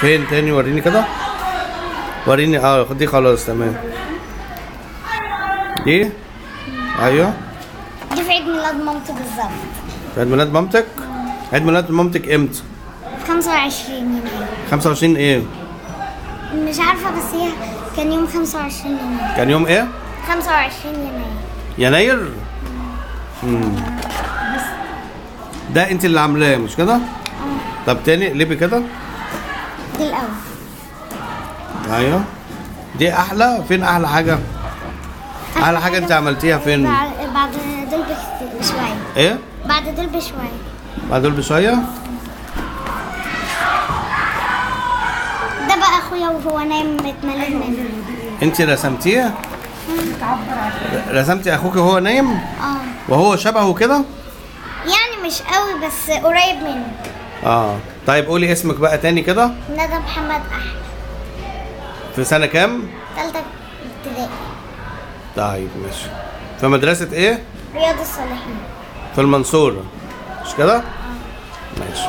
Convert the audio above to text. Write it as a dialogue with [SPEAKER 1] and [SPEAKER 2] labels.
[SPEAKER 1] فين تاني؟ وريني كده، وريني. دي خلاص تمام. دي ايوه
[SPEAKER 2] دي في عيد ميلاد مامتي بالظبط.
[SPEAKER 1] عيد ميلاد مامتك؟ عيد ميلاد مامتك امتى؟
[SPEAKER 2] 25 يناير.
[SPEAKER 1] 25 ايه؟
[SPEAKER 2] مش عارفة بس هي كان يوم 25 يناير.
[SPEAKER 1] كان يوم ايه؟
[SPEAKER 2] 25 يناير.
[SPEAKER 1] يناير؟ ده انت اللي عاملاه مش كده؟ طب تاني اقلبي كده.
[SPEAKER 2] دي الأول.
[SPEAKER 1] ايوه دي احلى. فين احلى حاجة؟ احلى حاجة انت عملتيها فين؟
[SPEAKER 2] بعد دول بشوية.
[SPEAKER 1] ايه؟
[SPEAKER 2] بعد دول بشوية.
[SPEAKER 1] بعد دول بشوية؟
[SPEAKER 2] ده بقى أخويا وهو نايم متملك منه.
[SPEAKER 1] انت رسمتيه؟ رسمتي اخوك وهو نايم؟ وهو شبهه كده؟
[SPEAKER 2] يعني مش قوي بس قريب منه.
[SPEAKER 1] طيب قولي اسمك بقى تاني كده.
[SPEAKER 2] ندى محمد أحمد.
[SPEAKER 1] في سنة كام؟
[SPEAKER 2] تالتة ابتدائي.
[SPEAKER 1] طيب ماشي. في مدرسة ايه؟
[SPEAKER 2] رياض الصالحين.
[SPEAKER 1] في المنصورة مش كده؟ ماشي.